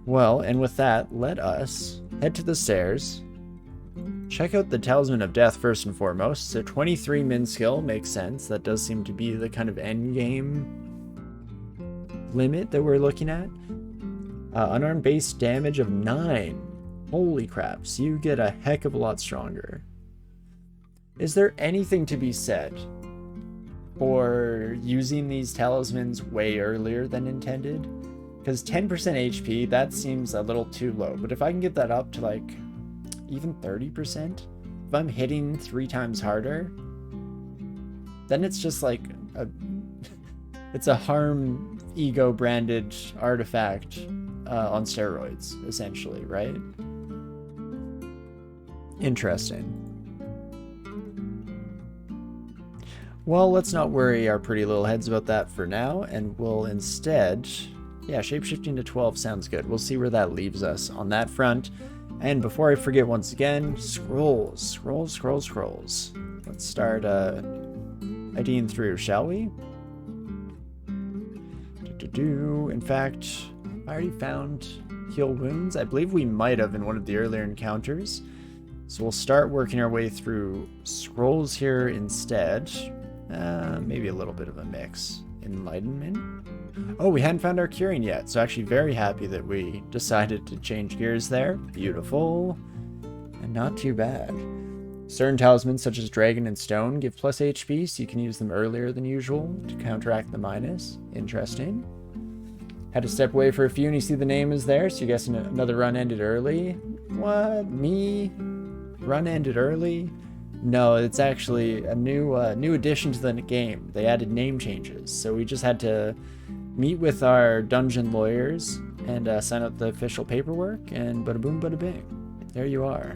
Well, and with that, let us head to the stairs. Check out the Talisman of Death first and foremost. So 23 min skill makes sense. That does seem to be the kind of end game limit that we're looking at. Unarmed base damage of 9. Holy crap, so you get a heck of a lot stronger. Is there anything to be said for using these talismans way earlier than intended? Because 10% HP, that seems a little too low. But if I can get that up to like even 30%, if I'm hitting 3 times harder, then it's just like it's a harm ego branded artifact on steroids, essentially, right? Interesting. Well, let's not worry our pretty little heads about that for now, and we'll instead, yeah, shapeshifting to 12 sounds good. We'll see where that leaves us on that front. And before I forget once again, scrolls. Let's start IDing through, shall we? In fact, I already found heal wounds. I believe we might have in one of the earlier encounters. So we'll start working our way through scrolls here instead. Maybe a little bit of a mix. Enlightenment. Oh, we hadn't found our curing yet, so actually very happy that we decided to change gears there. Beautiful. And not too bad. Certain talismans, such as Dragon and Stone, give plus HP, so you can use them earlier than usual to counteract the minus. Interesting. Had to step away for a few, and you see the name is there, so you're guessing another run ended early. What? Me? Run ended early? No, it's actually a new addition to the game. They added name changes, so we just had to meet with our dungeon lawyers and sign up the official paperwork, and bada boom, bada bing. There you are.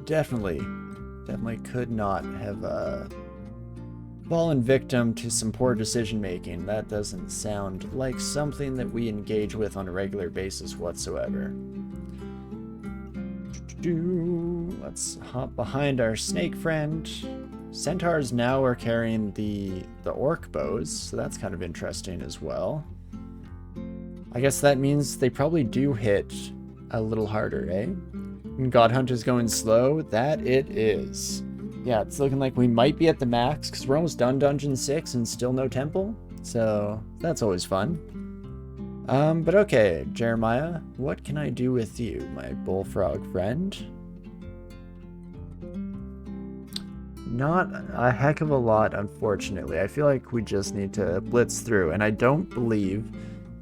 Definitely could not have fallen victim to some poor decision making. That doesn't sound like something that we engage with on a regular basis whatsoever. Let's hop behind our snake friend. Centaurs now are carrying the orc bows, so that's kind of interesting as well. I guess that means they probably do hit a little harder, eh? And God Hunt is going slow. That it is. Yeah, it's looking like we might be at the max because we're almost done Dungeon 6 and still no temple. So that's always fun. But okay, Jeremiah, what can I do with you, my bullfrog friend? Not a heck of a lot, unfortunately. I feel like we just need to blitz through, and I don't believe,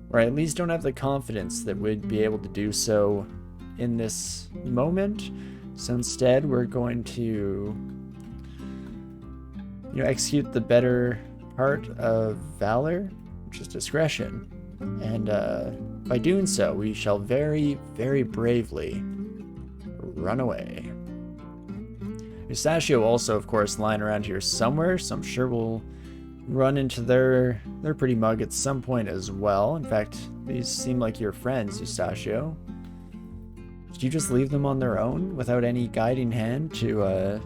or I at least don't have the confidence that we'd be able to do so in this moment. So instead, we're going to, execute the better part of valor, which is discretion. And by doing so, we shall very, very bravely run away. Mustachio also, of course, lying around here somewhere, so I'm sure we'll run into their pretty mug at some point as well. In fact, these seem like your friends, Mustachio. Did you just leave them on their own without any guiding hand to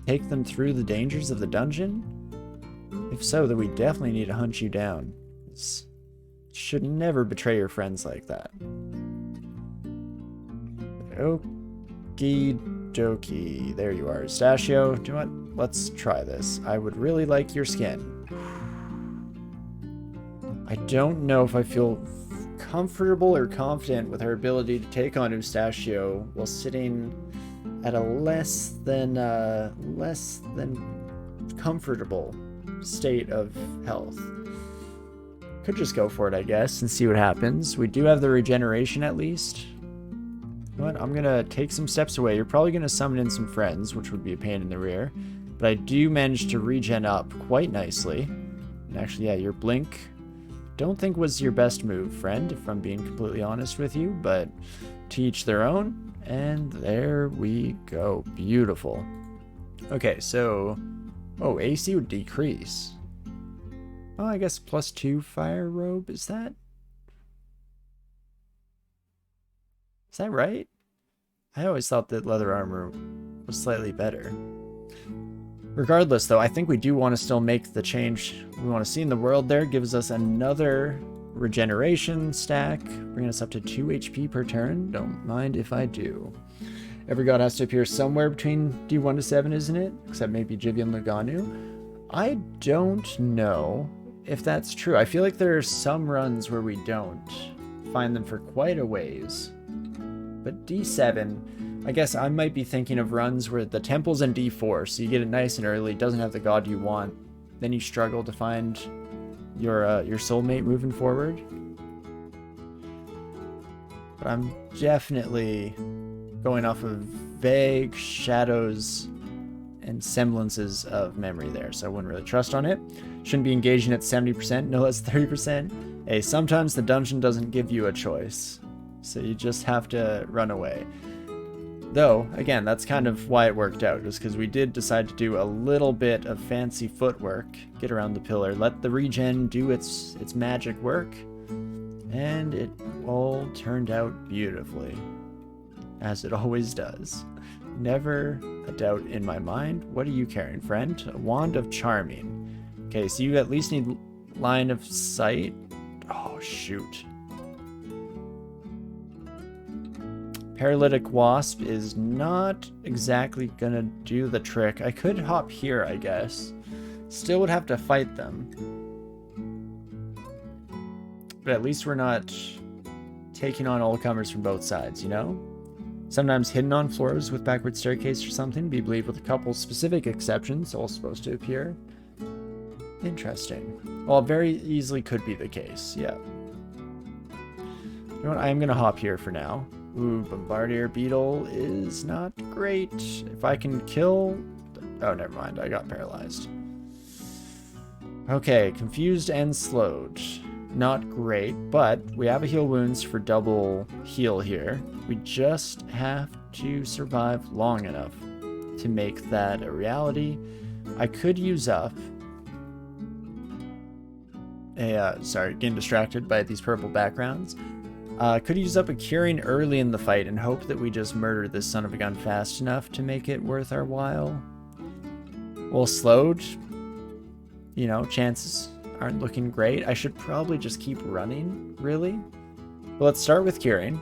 take them through the dangers of the dungeon? If so, then we definitely need to hunt you down. Should never betray your friends like that. Okie dokie. There you are, Mustachio. Do you know what? Let's try this. I would really like your skin. I don't know if I feel comfortable or confident with her ability to take on Mustachio while sitting at a less than comfortable state of health. Could just go for it, I guess, and see what happens. We do have the regeneration at least. You know what? I'm gonna take some steps away. You're probably gonna summon in some friends, which would be a pain in the rear. But I do manage to regen up quite nicely. And actually, yeah, your blink, don't think was your best move, friend, if I'm being completely honest with you, but to each their own. And there we go. Beautiful. Okay, so, AC would decrease. Oh, I guess +2 fire robe, is that right? I always thought that leather armor was slightly better. Regardless, though, I think we do want to still make the change we want to see in the world there. Gives us another regeneration stack, bringing us up to 2 HP per turn. Don't mind if I do. Every god has to appear somewhere between D1 to 7, isn't it? Except maybe Jivian Luganu. I don't know if that's true. I feel like there are some runs where we don't find them for quite a ways. But D7, I guess I might be thinking of runs where the temple's in D4, so you get it nice and early, doesn't have the god you want, then you struggle to find your soulmate moving forward. But I'm definitely going off of vague shadows and semblances of memory there, so I wouldn't really trust on it. Shouldn't be engaging at 70%, no less 30%. Hey, sometimes the dungeon doesn't give you a choice, so you just have to run away. Though, again, that's kind of why it worked out, just because we did decide to do a little bit of fancy footwork, get around the pillar, let the regen do its magic work, and it all turned out beautifully, as it always does. Never a doubt in my mind. What are you carrying, friend? A wand of charming. Okay, so you at least need line of sight. Oh, shoot. Paralytic Wasp is not exactly gonna do the trick. I could hop here, I guess. Still would have to fight them. But at least we're not taking on all comers from both sides, you know? Sometimes hidden on floors with backward staircase or something, be believed with a couple specific exceptions, all supposed to appear. Interesting. Well, it very easily could be the case, yeah. You know what, I am gonna hop here for now. Ooh, Bombardier Beetle is not great. If I can kill... Oh, never mind, I got paralyzed. Okay, confused and slowed. Not great, but we have a heal wounds for double heal here. We just have to survive long enough to make that a reality. I could use up a, sorry, getting distracted by these purple backgrounds. Could use up a curing early in the fight and hope that we just murder this son of a gun fast enough to make it worth our while. Well, slowed, you know, chances aren't looking great. I should probably just keep running, really. But let's start with curing.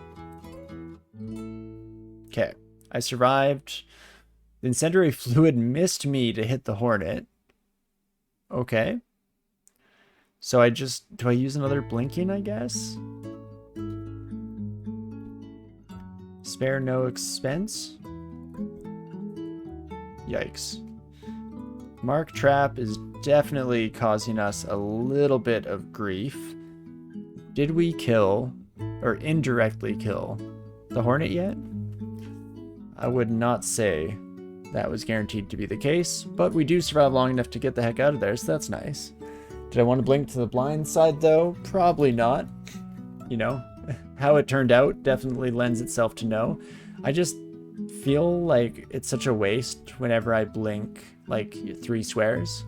Okay, I survived. The incendiary fluid missed me to hit the hornet. Okay. So I just, do I use another blinking, I guess? Spare no expense? Yikes. Mark Trap is definitely causing us a little bit of grief. Did we kill, or indirectly kill, the hornet yet? I would not say that was guaranteed to be the case, but we do survive long enough to get the heck out of there, so that's nice. Did I want to blink to the blind side, though? Probably not. You know, how it turned out definitely lends itself to no. I just feel like it's such a waste whenever I blink like 3 swears.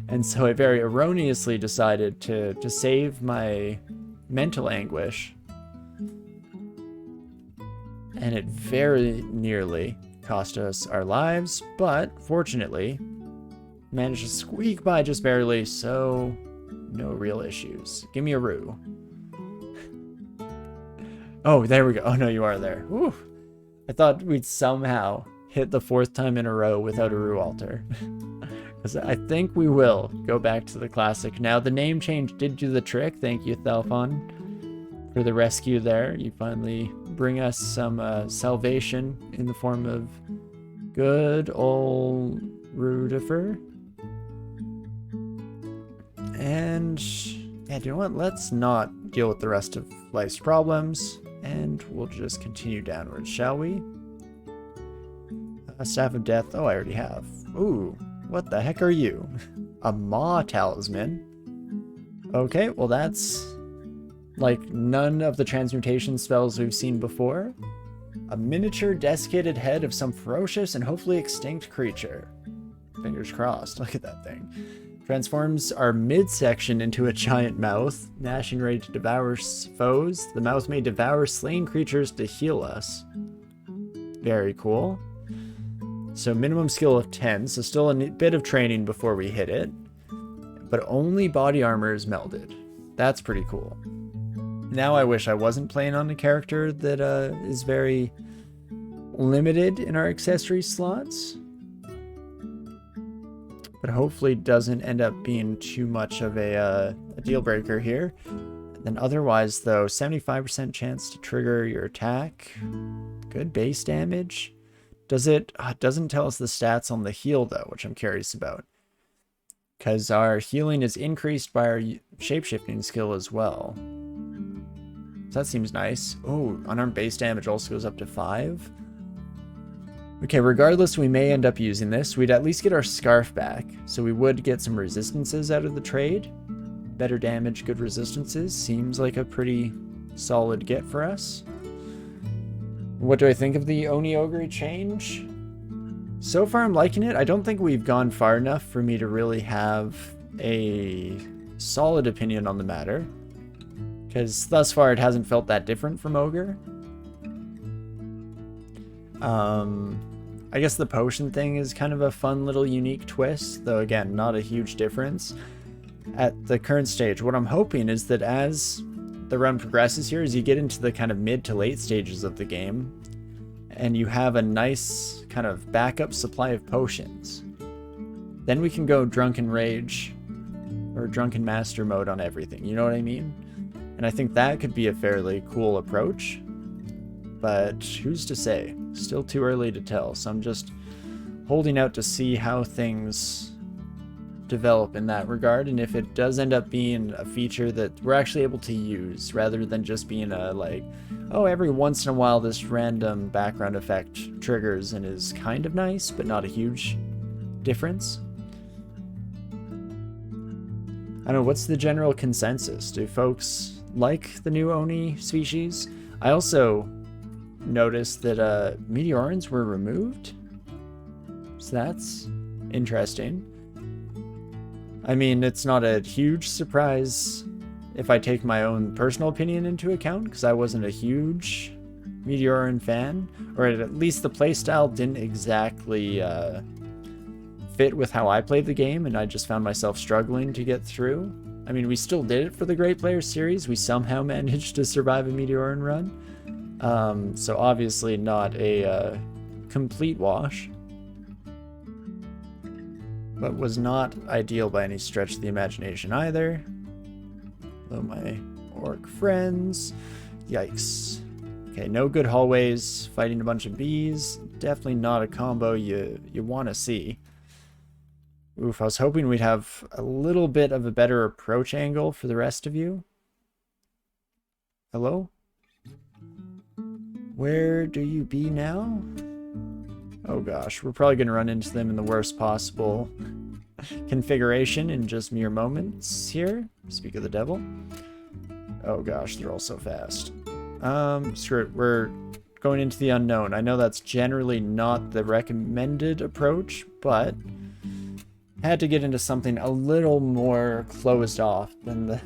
And so I very erroneously decided to save my mental anguish. And it very nearly cost us our lives, but fortunately managed to squeak by just barely, so no real issues. Give me a rue. Oh, there we go. Oh no, you are there. Whew. I thought we'd somehow hit the 4th time in a row without a rue altar. Because I think we will go back to the classic. Now, the name change did do the trick. Thank you, Thalphon, for the rescue there. You finally bring us some salvation in the form of good old Rudifer. And, yeah, do you know what? Let's not deal with the rest of life's problems, and we'll just continue downwards, shall we? A Staff of Death. Oh, I already have. Ooh. What the heck are you? A Maw Talisman. Okay, well that's like none of the transmutation spells we've seen before. A miniature desiccated head of some ferocious and hopefully extinct creature. Fingers crossed, look at that thing. Transforms our midsection into a giant mouth, gnashing ready to devour foes. The mouth may devour slain creatures to heal us. Very cool. So minimum skill of 10, so still a bit of training before we hit it. But only body armor is melded. That's pretty cool. Now I wish I wasn't playing on a character that is very limited in our accessory slots. But hopefully doesn't end up being too much of a deal breaker here. And then otherwise though, 75% chance to trigger your attack. Good base damage. Does it doesn't tell us the stats on the heal though, which I'm curious about. Because our healing is increased by our shapeshifting skill as well. So that seems nice. Oh, unarmed base damage also goes up to 5. Okay, regardless, we may end up using this. We'd at least get our scarf back. So we would get some resistances out of the trade. Better damage, good resistances. Seems like a pretty solid get for us. What do I think of the Oni Ogre change? So far I'm liking it. I don't think we've gone far enough for me to really have a solid opinion on the matter. Because thus far it hasn't felt that different from Ogre. I guess the potion thing is kind of a fun little unique twist, though again, not a huge difference. At the current stage, what I'm hoping is that as the run progresses here, as you get into the kind of mid to late stages of the game, and you have a nice kind of backup supply of potions, then we can go Drunken Rage or Drunken Master mode on everything, you know what I mean? And I think that could be a fairly cool approach, but who's to say? Still too early to tell, so I'm just holding out to see how things develop in that regard, and if it does end up being a feature that we're actually able to use, rather than just being a, like, oh, every once in a while this random background effect triggers and is kind of nice, but not a huge difference. I don't know, what's the general consensus? Do folks like the new Oni species? I also noticed that Meteorans were removed, so that's interesting. I mean, it's not a huge surprise if I take my own personal opinion into account, because I wasn't a huge Meteoran fan, or at least the playstyle didn't exactly fit with how I played the game, and I just found myself struggling to get through. I mean, we still did it for the Great Player series. We somehow managed to survive a Meteoran run. So obviously not a complete wash, but was not ideal by any stretch of the imagination either. Hello, my orc friends. Yikes. Okay, no good hallways, fighting a bunch of bees. Definitely not a combo you want to see. Oof, I was hoping we'd have a little bit of a better approach angle for the rest of you. Hello? Where do you be now? Oh gosh, we're probably going to run into them in the worst possible configuration in just mere moments here. Speak of the devil. Oh gosh, they're all so fast. Screw it, we're going into the unknown. I know that's generally not the recommended approach, but had to get into something a little more closed off than the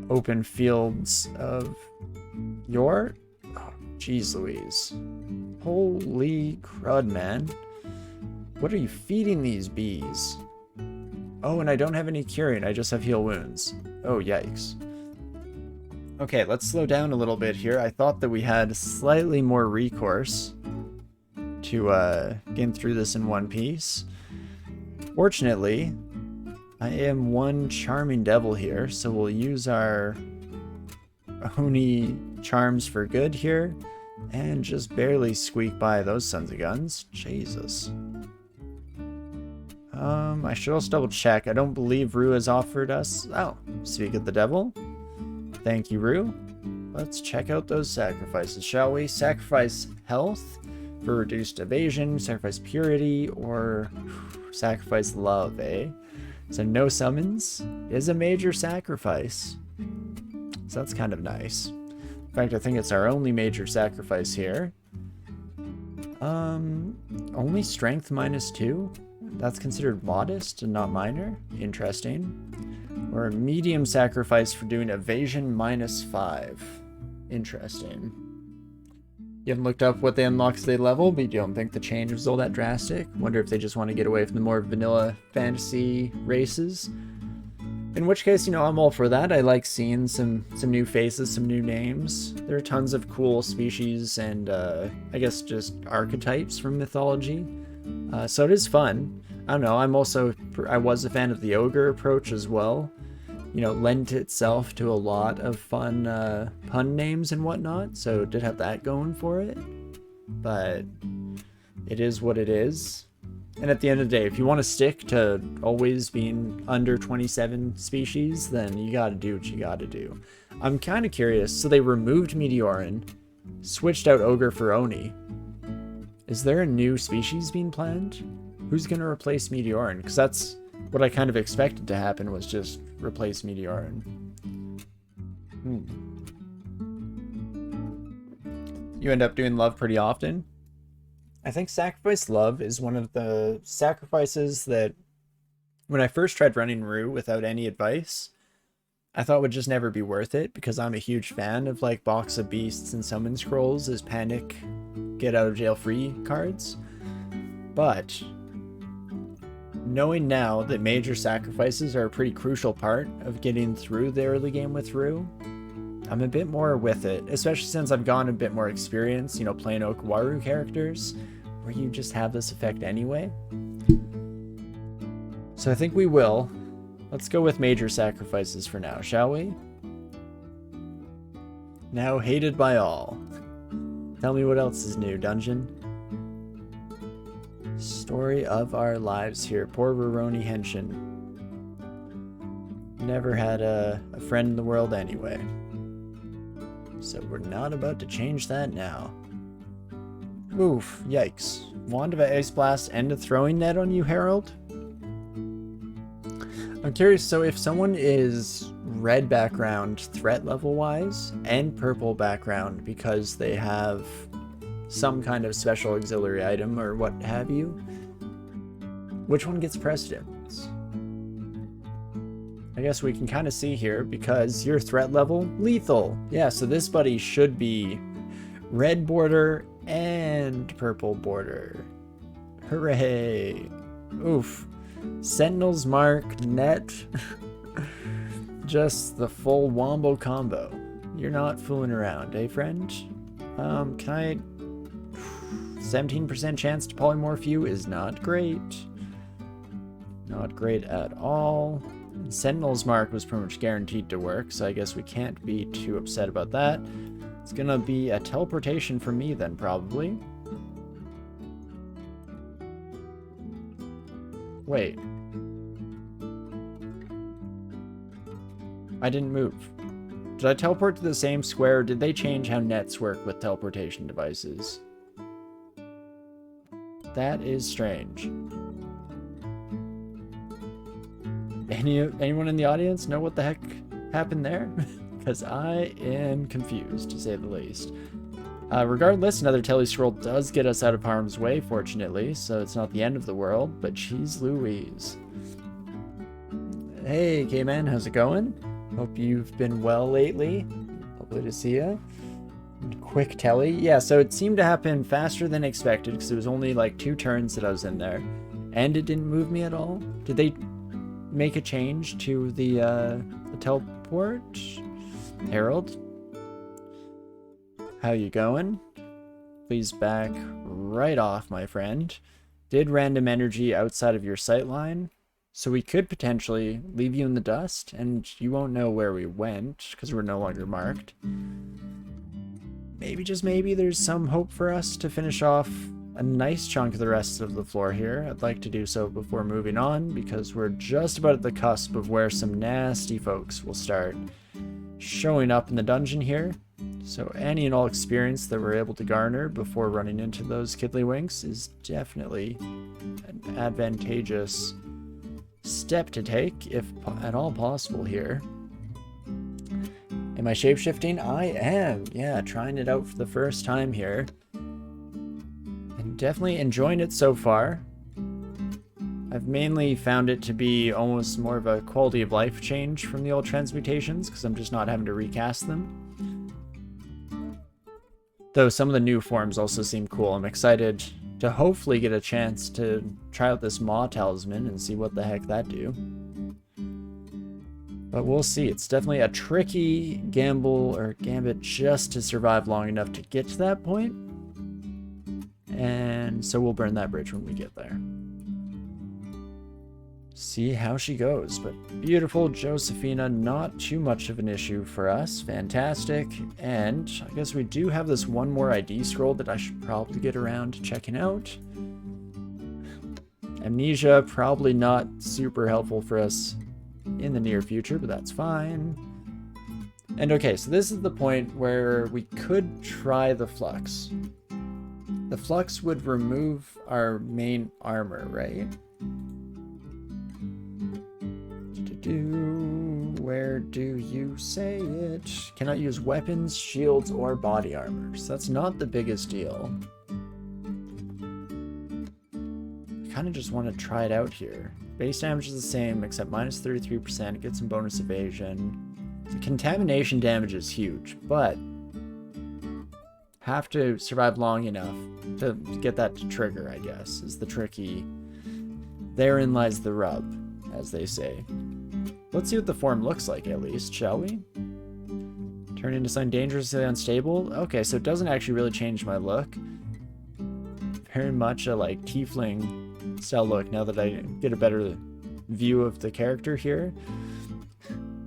open fields of Yore. Jeez Louise. Holy crud, man. What are you feeding these bees? Oh, and I don't have any curing, I just have heal wounds. Oh, yikes. Okay, let's slow down a little bit here. I thought that we had slightly more recourse to get through this in one piece. Fortunately, I am one charming devil here, so we'll use our Oni charms for good here. And just barely squeak by those sons of guns. Jesus. I should also double check. I don't believe Rue has offered us... Oh, speak of the devil. Thank you, Rue. Let's check out those sacrifices, shall we? Sacrifice health for reduced evasion, sacrifice purity, or sacrifice love, eh? So no summons is a major sacrifice. So that's kind of nice. In fact, I think it's our only major sacrifice here. Only strength -2? That's considered modest and not minor? Interesting. Or a medium sacrifice for doing evasion -5. Interesting. You haven't looked up what they unlock as they level, but you don't think the change was all that drastic? Wonder if they just want to get away from the more vanilla fantasy races? In which case, you know, I'm all for that. I like seeing some new faces, some new names. There are tons of cool species and I guess just archetypes from mythology. So it is fun. I don't know, I was a fan of the ogre approach as well. You know, lent itself to a lot of fun pun names and whatnot, so it did have that going for it. But it is what it is. And at the end of the day, if you want to stick to always being under 27 species, then you gotta do what you gotta do. I'm kind of curious, so they removed Meteorin, switched out Ogre for Oni. Is there a new species being planned? Who's gonna replace Meteorin? Because that's what I kind of expected to happen, was just replace Meteorin. You end up doing love pretty often? I think Sacrifice Love is one of the sacrifices that, when I first tried running Rue without any advice, I thought would just never be worth it, because I'm a huge fan of like Box of Beasts and Summon Scrolls as panic, get out of jail free cards. But knowing now that major sacrifices are a pretty crucial part of getting through the early game with Rue, I'm a bit more with it, especially since I've gotten a bit more experience, you know, playing Okwaru characters, where you just have this effect anyway. So I think we will. Let's go with major sacrifices for now, shall we? Now hated by all. Tell me what else is new, dungeon. Story of our lives here. Poor Roroni Henshin. Never had a friend in the world anyway. So we're not about to change that now. Oof, yikes. Wand of Ice Blast and a throwing net on you, Herald? I'm curious, so if someone is red background threat level wise and purple background because they have some kind of special auxiliary item or what have you, which one gets precedence? I guess we can kind of see here, because your threat level, lethal. Yeah, so this buddy should be red border and purple border. Hooray. Oof. Sentinel's Mark, net. Just the full wombo combo. You're not fooling around, eh, friend? Can I... 17% chance to polymorph you is not great. Not great at all. Sentinel's Mark was pretty much guaranteed to work, so I guess we can't be too upset about that. It's gonna be a teleportation for me then, probably. Wait. I didn't move. Did I teleport to the same square, or did they change how nets work with teleportation devices? That is strange. Anyone in the audience know what the heck happened there? Because I am confused, to say the least. Regardless, another tele scroll does get us out of harm's way, fortunately, so it's not the end of the world, but jeez Louise. Hey, K-Man, how's it going? Hope you've been well lately. Lovely to see you. Quick telly. Yeah, so it seemed to happen faster than expected, because it was only like 2 turns that I was in there. And it didn't move me at all. Did they make a change to the teleport? Harold? How you going? Please back right off, my friend. Did random energy outside of your sightline, so we could potentially leave you in the dust, and you won't know where we went, because we're no longer marked. Maybe, just maybe, there's some hope for us to finish off a nice chunk of the rest of the floor here. I'd like to do so before moving on, because we're just about at the cusp of where some nasty folks will start showing up in the dungeon here. So any and all experience that we're able to garner before running into those Kiddlywinks is definitely an advantageous step to take, if at all possible here. Am I shapeshifting? I am. Yeah, trying it out for the first time here. And definitely enjoying it so far. I've mainly found it to be almost more of a quality of life change from the old transmutations, because I'm just not having to recast them. Though some of the new forms also seem cool. I'm excited to hopefully get a chance to try out this Maw Talisman and see what the heck that do. But we'll see. It's definitely a tricky gamble or gambit just to survive long enough to get to that point. And so we'll burn that bridge when we get there. See how she goes. But beautiful Josephina, not too much of an issue for us. Fantastic. And I guess we do have this one more ID scroll that I should probably get around to checking out. Amnesia, probably not super helpful for us in the near future, but that's fine. And okay, so this is the point where we could try the Flux. The Flux would remove our main armor, right? Where do you say it? Cannot use weapons, shields, or body armor. So that's not the biggest deal. I kind of just want to try it out here. Base damage is the same, except minus 33%. Get some bonus evasion. The contamination damage is huge, but have to survive long enough to get that to trigger, I guess, is the tricky. Therein lies the rub, as they say. Let's see what the form looks like, at least, shall we? Turn into something dangerously unstable. Okay, so it doesn't actually really change my look. Very much a, like, tiefling style look now that I get a better view of the character here.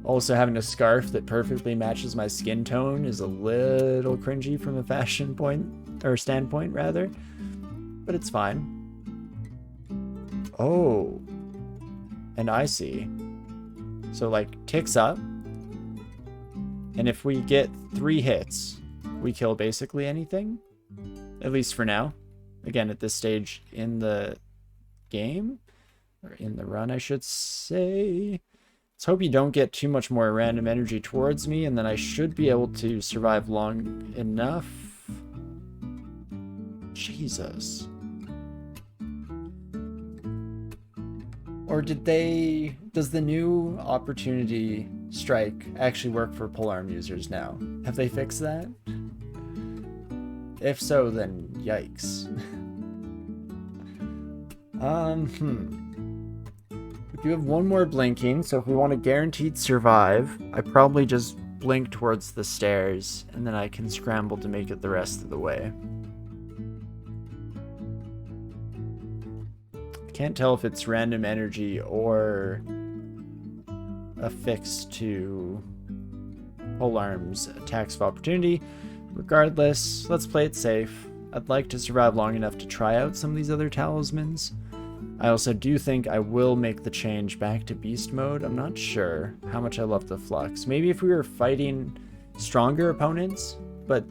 Also, having a scarf that perfectly matches my skin tone is a little cringy from a fashion point, or standpoint, rather. But it's fine. Oh. And I see. So, like, ticks up. And if we get 3 hits, we kill basically anything. At least for now. Again, at this stage in the game. Or in the run, I should say. Let's hope you don't get too much more random energy towards me, and then I should be able to survive long enough. Jesus. Or does the new opportunity strike actually work for polearm users now? Have they fixed that? If so, then yikes. We do have one more blinking, so if we want to guaranteed survive, I probably just blink towards the stairs, and then I can scramble to make it the rest of the way. I can't tell if it's random energy or affixed to polearm's attacks of opportunity. Regardless, let's play it safe. I'd like to survive long enough to try out some of these other talismans. I also do think I will make the change back to beast mode. I'm not sure how much I love the Flux. Maybe if we were fighting stronger opponents, but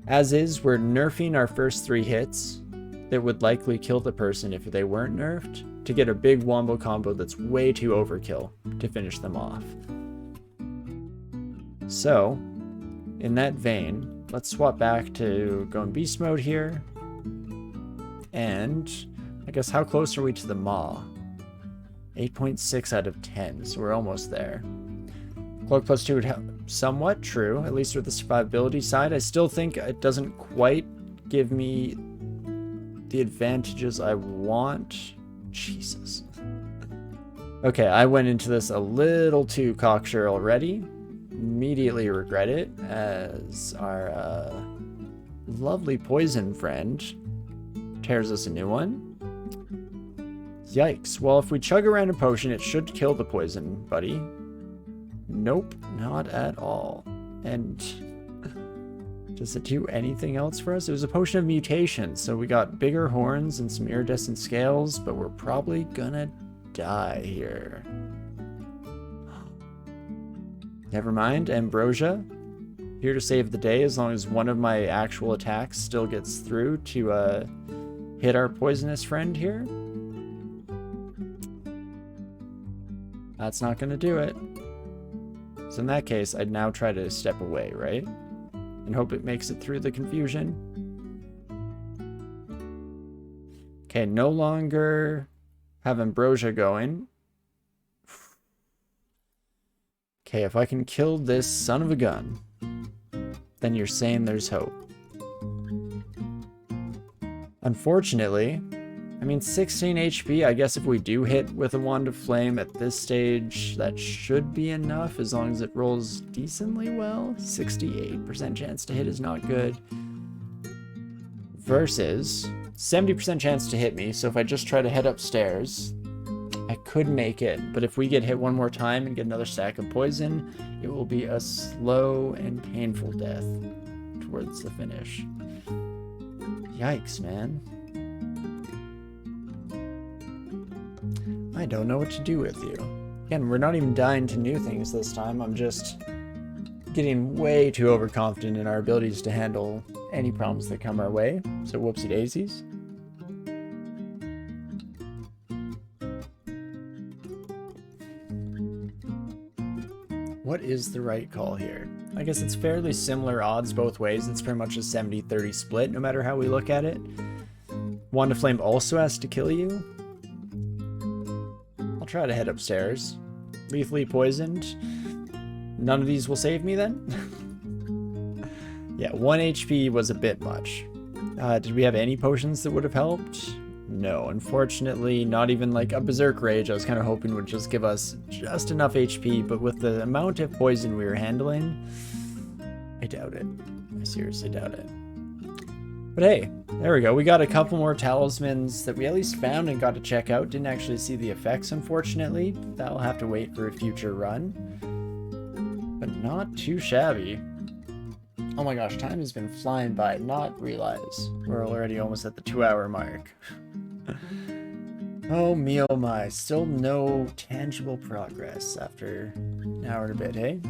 as is, we're nerfing our first 3 hits that would likely kill the person if they weren't nerfed to get a big wombo combo that's way too overkill to finish them off. So, in that vein, let's swap back to going beast mode here. And I guess how close are we to the Maw? 8.6 out of 10, so we're almost there. Cloak plus 2 would help. Somewhat true, at least with the survivability side. I still think it doesn't quite give me the advantages I want. Jesus. Okay, I went into this a little too cocksure already. Immediately regret it, as our lovely poison friend tears us a new one. Yikes. Well, if we chug a random potion, it should kill the poison, buddy. Nope, not at all. And does it do anything else for us? It was a potion of mutation, so we got bigger horns and some iridescent scales, but we're probably gonna die here. Never mind, Ambrosia. Here to save the day as long as one of my actual attacks still gets through to hit our poisonous friend here. That's not going to do it. So in that case, I'd now try to step away, right? And hope it makes it through the confusion. Okay, no longer have Ambrosia going. Okay, if I can kill this son of a gun, then you're saying there's hope. Unfortunately, I mean, 16 HP, I guess if we do hit with a Wand of Flame at this stage, that should be enough as long as it rolls decently well. 68% chance to hit is not good. Versus 70% chance to hit me, so if I just try to head upstairs, I could make it. But if we get hit one more time and get another stack of poison, it will be a slow and painful death towards the finish. Yikes, man. I don't know what to do with you. Again, we're not even dying to new things this time. I'm just getting way too overconfident in our abilities to handle any problems that come our way. So whoopsie daisies. What is the right call here? I guess it's fairly similar odds both ways. It's pretty much a 70-30 split, no matter how we look at it. Wand of Flame also has to kill you. I'll try to head upstairs. Lethally poisoned. None of these will save me then? Yeah, 1 HP was a bit much. Did we have any potions that would have helped? No, unfortunately, not even like a Berserk Rage I was kind of hoping would just give us just enough HP, but with the amount of poison we were handling, I doubt it. I seriously doubt it. But hey, there we go. We got a couple more talismans that we at least found and got to check out. Didn't actually see the effects, unfortunately. That'll have to wait for a future run. But not too shabby. Oh my gosh, time has been flying by. Not realize we're already almost at the 2-hour mark. Oh me oh my, still no tangible progress after an hour and a bit, hey?